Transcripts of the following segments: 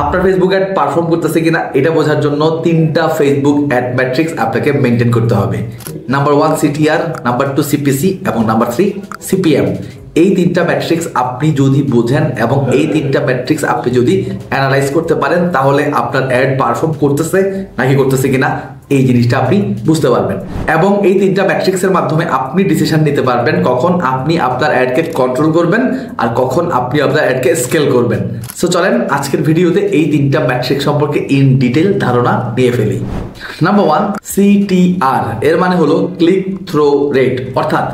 আপনার Facebook ad perform করতেছে কিনা এটা বোঝার জন্য তিনটা ফেসবুক অ্যাড ম্যাট্রিক্স আপনাকে মেনটেন করতে হবে। নাম্বার 1 সিটিআর, নাম্বার 2 সিপিসি এবং নাম্বার 3 সিপিএম। এই তিনটা ম্যাট্রিক্স আপনি যদি বোঝেন এবং এই তিনটা ম্যাট্রিক্স আপনি যদি অ্যানালাইজ করতে পারেন তাহলে আপনার অ্যাড পারফর্ম করতেছে নাকি করতেছে কিনা এই জিনিসটা আপনি বুঝতে পারবেন। এবং এই তিনটা ম্যাট্রিক্সের মাধ্যমে আপনি ডিসিশন নিতে পারবেন কখন আপনি আপনার অ্যাডকে কন্ট্রোল করবেন আর কখন আপনি আপনার অ্যাডকে স্কেল করবেন। সো চলেন আজকের ভিডিওতে এই তিনটা ম্যাট্রিক্স সম্পর্কে ইন ডিটেল ধারণা নিয়ে ফেলি। নাম্বার 1 সিটিআর, এর মানে হলো ক্লিক থ্রো রেট, অর্থাৎ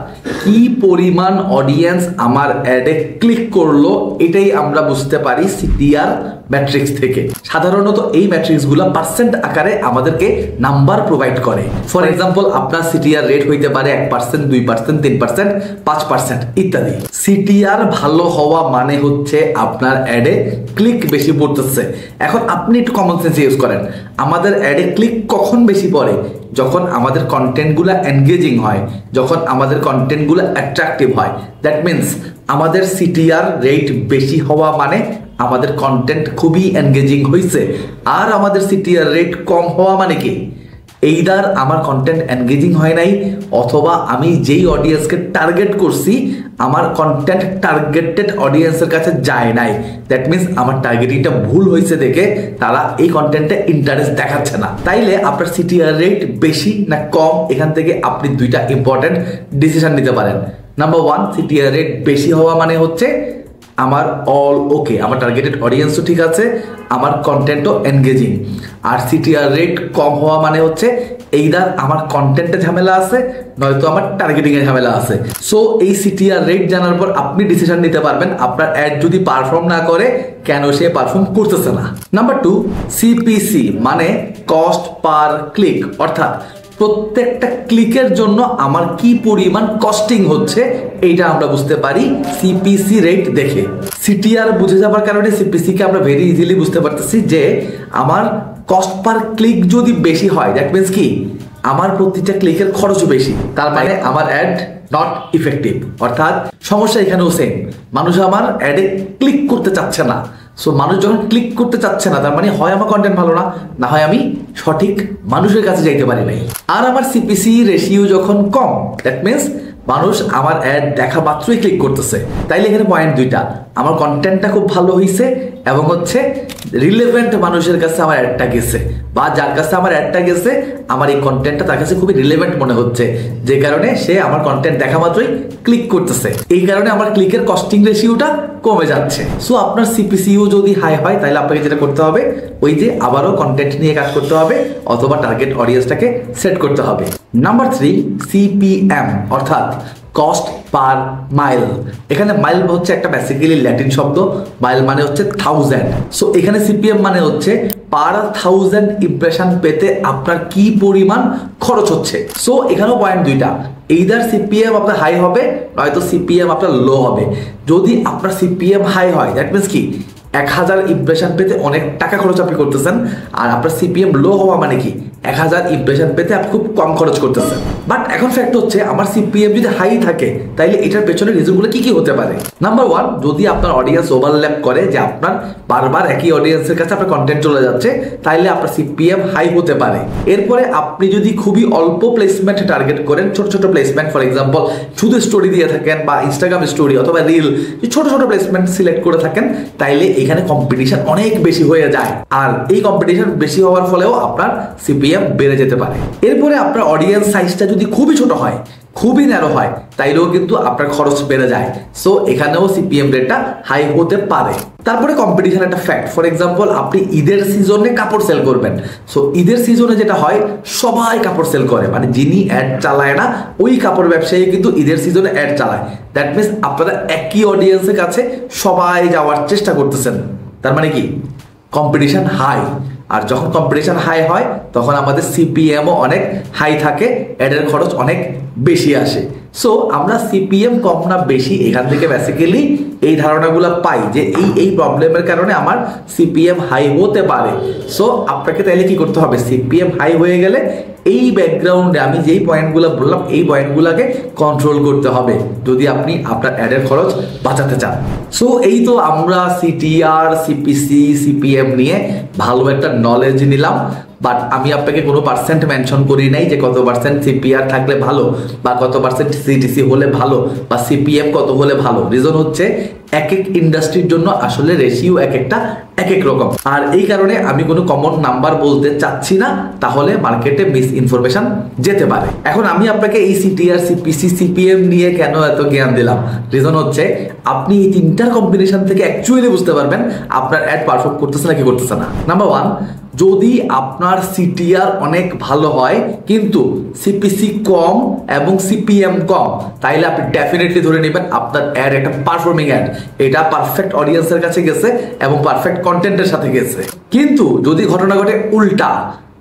কি পরিমাণ অডিয়েন্স আমার অ্যাডে ক্লিক করলো এটাই আমরা বুঝতে পারি সিটিআর ম্যাট্রিক্স থেকে। সাধারণত এই ম্যাট্রিক্সগুলো পার্সেন্ট আকারে আমাদেরকে নাম্বার প্রোভাইড করে। ফর এক্সাম্পল আপনার সিটিআর রেট হইতে পারে 1%, 2%, 3%, 5% ইত্যাদি। সিটিআর ভালো হওয়া মানে হচ্ছে আপনার অ্যাডে ক্লিক বেশি পড়তেছে। এখন আপনি একটু কমন সেন্স ইউজ করেন, আমাদের অ্যাডে ক্লিক কখন বেশি পড়ে? যখন আমাদের কন্টেন্টগুলো এনগেজিং হয়, যখন আমাদের কন্টেন্টগুলো অ্যাট্রাকটিভ হয়। দ্যাট মিনস আমাদের সিটিআর রেট বেশি হওয়া মানে আমাদের কন্টেন্ট খুবই এনগেজিং হয়েছে। আর আমাদের সিটিআর রেট কম হওয়া মানে কি? এইদার আমার কন্টেন্ট এনগেজিং হয় নাই, অথবা আমি যেই অডিয়েন্সকে টার্গেট করছি আমার কন্টেন্ট টার্গেটেড অডিয়েন্সের কাছে যায় নাই। দ্যাট মিনস আমার টার্গেটিংটা ভুল হয়েছে দেখে তারা এই কন্টেন্টে ইন্টারেস্ট দেখাচ্ছে না। তাইলে আপনার সিটিআর রেট বেশি না কম, এখান থেকে আপনি দুইটা ইম্পর্টেন্ট ডিসিশন নিতে পারেন। নাম্বার 1 সিটিআর রেট বেশি হওয়া মানে হচ্ছে আমার অল ওকে, আমার টার্গেটেড অডিয়েন্সও ঠিক আছে, আমার কন্টেন্টও এনগেজিং। আর সিটিআর রেট কম হওয়া মানে হচ্ছে এইদার আমার কন্টেন্টে ঝামেলা আছে নয়তো আমার টার্গেটিং এ ঝামেলা আছে। সো এই সিটিআর রেট জানার পর আপনি ডিসিশন নিতে পারবেন আপনার অ্যাড যদি পারফর্ম না করে কেন সে পারফর্ম করতেছে না। নাম্বার 2 সিপিসি মানে কস্ট পার ক্লিক, অর্থাৎ প্রত্যেকটা ক্লিকের জন্য আমার কি পরিমাণ কস্টিং হচ্ছে এইটা আমরা বুঝতে পারি সিপিসি রেট দেখে। সিটিআর বুঝে যাবার কারণে সিপিসি কে আমরা ভেরি ইজিলি বুঝতে পারতেছি যে আমার কস্ট পার ক্লিক যদি বেশি হয় দ্যাট মিনস কি আমার প্রতিটা ক্লিকের খরচও বেশি, তার মানে আমার অ্যাড নট ইফেক্টিভ। অর্থাৎ সমস্যা এখানেও সেম, মানুষ আমার অ্যাডে ক্লিক করতে চাচ্ছে না। সো মানুষ যখন ক্লিক করতে চাচ্ছে না তার মানে হয় আমার কন্টেন্ট ভালো না, না হয় আমি সঠিক মানুষের কাছে যাইতে পারি নাই। আর আমার সিপিসি রেশিও যখন কম দ্যাট মিনস মানুষ আমার অ্যাড দেখা মাত্রই ক্লিক করতেছে। তাইলে এখানে পয়েন্ট দুইটা, আমার কন্টেন্টটা খুব ভালো হয়েছে এবং হচ্ছে রিলেভেন্ট মানুষের কাছে আমার অ্যাডটা গেছে, বা যার কাছে আমার অ্যাডটা গেছে আমার এই কন্টেন্টটা তার কাছে খুবই রিলেভেন্ট মনে হচ্ছে, যে কারণে সে আমার কন্টেন্ট দেখা মাত্রই ক্লিক করতেছে। এই কারণে আমার ক্লিকের কস্টিং রেশিওটা কমে যাচ্ছে। সো আপনার সিপিসিও যদি হাই হয় তাহলে আপনাকে যেটা করতে হবে ওই যে আবারও কন্টেন্ট নিয়ে কাজ করতে হবে অথবা টার্গেট অডিয়েন্সটাকে সেট করতে হবে। নাম্বার 3 সিপিএম, অর্থাৎ কস্ট পার মাইল। এখানে মাইল হচ্ছে একটা বেসিক্যালি ল্যাটিন শব্দ, মাইল মানে হচ্ছে 1000। সো এখানে সিপিএম মানে হচ্ছে পার 1000 ইমপ্রেশন পেতে আপনার কি পরিমাণ খরচ হচ্ছে। সো এখানেও পয়েন্ট দুইটা, এইদার সিপিএম আপনার হাই হবে নয়তো সিপিএম আপনার লো হবে। যদি আপনার সিপিএম হাই হয় দ্যাট মিনস কি 1000 ইমপ্রেশন পেতে অনেক টাকা খরচ আপনি করতেছেন, আর আপনার সিপিএম লো হওয়া মানে কি 1000 ইমপ্রেশন পেতে আপনি খুব কম খরচ করতেছেন। বাট এখন ফ্যাক্ট হচ্ছে আমার সিপিএম যদি হাই থাকে তাইলে এটার পেছনে রিজনগুলো কি কি হতে পারে। নাম্বার 1 যদি আপনার অডিয়েন্স ওভারল্যাপ করে, যে আপনার বারবার একই অডিয়েন্সের কাছে আপনার কন্টেন্ট চলে যাচ্ছে, তাইলে আপনার সিপিএম হাই হতে পারে। এরপরে আপনি যদি খুবই অল্প প্লেসমেন্ট টার্গেট করেন, ছোট ছোট প্লেসমেন্ট, ফর এক্সাম্পল শুধু স্টোরি দিয়ে থাকেন বা ইনস্টাগ্রাম স্টোরি অথবা রিল, ছোট ছোট প্লেসমেন্ট সিলেক্ট করে থাকেন, তাইলে এখানে কম্পিটিশন অনেক বেশি হয়ে যায়। আর এই কম্পিটিশন বেশি হওয়ার ফলেও আপনার সিপিএম বেড়ে যেতে পারে। এরপরে আপনার অডিয়েন্স সাইজটা যদি খুবই ছোট হয়, খুবই ন্যারো হয়, তাইলেও কিন্তু আপনার খরচ বেড়ে যায়। সো এখানেও সিপিএম রেটটা হাই হতে পারে। তারপরে কম্পিটিশন একটা ফ্যাক্ট, ফর এক্সাম্পল আপনি ঈদের সিজনে কাপড় সেল করবেন। সো ঈদের সিজনে যেটা হয় সবাই কাপড় সেল করে, মানে যিনি অ্যাড চালায় না ওই কাপড় ব্যবসায়ী কিন্তু ঈদের সিজনে অ্যাড চালায়। দ্যাট মিনস আপনারা একই অডিয়েন্সের কাছে সবাই যাওয়ার চেষ্টা করতেছেন, তার মানে কি কম্পিটিশন হাই। আর যখন কম্পিটিশন হাই হয় তখন আমাদের সিপিএমও অনেক হাই থাকে, অ্যাডের খরচ অনেক বেশি আসে। সো আমরা সিপিএম কম না বেশি এখান থেকে বেসিক্যালি এই ধারণাগুলো পাই যে এই প্রবলেমের কারণে আমার সিপিএম হাই হতে পারে। সো আপনাকে তাইলে কি করতে হবে, সিপিএম হাই হয়ে গেলে এই ব্যাকগ্রাউন্ডে আমি যেই পয়েন্টগুলো বললাম এই পয়েন্টগুলোকে কন্ট্রোল করতে হবে যদি আপনি আপনার অ্যাডের খরচ বাঁচাতে চান। সো এই তো আমরা সিটিআর, সিপিসি, সিপিএম নিয়ে ভালো একটা নলেজ নিলাম, বাট আমি আপনাকে কোনো পার্সেন্ট মেনশন করি নাই যে কত পার্সেন্ট সিপিআর থাকলে ভালো বা কত পার্সেন্ট সিটিসি হলে ভালো বা সিপিএম কত হলে ভালো। রিজন হচ্ছে এক এক ইন্ডাস্ট্রির জন্য আসলে রেশিও এক এক রকম, আর এই কারণে আমি কোনো কমন নাম্বার বলতে চাচ্ছি না, তাহলে মার্কেটে মিস ইনফরমেশন যেতে পারে। এখন আমি আপনাকে এই সিটিআর, সিপিসি, সিপিএম নিয়ে কেন এত জ্ঞান দিলাম, রিজন হচ্ছে আপনি এই তিনটার কম্বিনেশন থেকে অ্যাকচুয়ালি বুঝতে পারবেন আপনার অ্যাড পারফর্ম করতেছে নাকি করতেছে না। নাম্বার ওয়ান, যদি আপনার সিটিআর অনেক ভালো হয় কিন্তু সিপিসি কম এবং সিপিএম কম, তাইলে আপনি ডেফিনেটলি ধরে নেবেন আপনার অ্যাড একটা পারফর্মিং অ্যাড, এটা পারফেক্ট অডিয়েন্সের কাছে গেছে এবং পারফেক্ট কন্টেন্টের সাথে গেছে। কিন্তু যদি ঘটনা ঘটে উল্টা,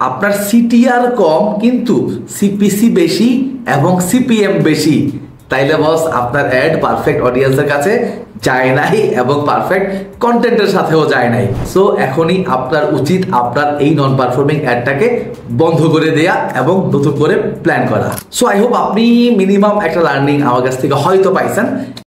আপনার সিটিআর কম কিন্তু সিপিসি বেশি এবং সিপিএম বেশি, তাইলে বস আপনার অ্যাড পারফেক্ট অডিয়েন্সের কাছে যায় নাই এবং পারফেক্ট কন্টেন্টের সাথেও যায় নাই। সো এখনই আপনার উচিত আপনার এই নন পারফর্মিং অ্যাডটাকে বন্ধ করে দেয়া এবং নতুন করে প্ল্যান করা। সো আই হোপ আপনি মিনিমাম একটা লার্নিং আমার কাছ থেকে হয়তো পাইছেন।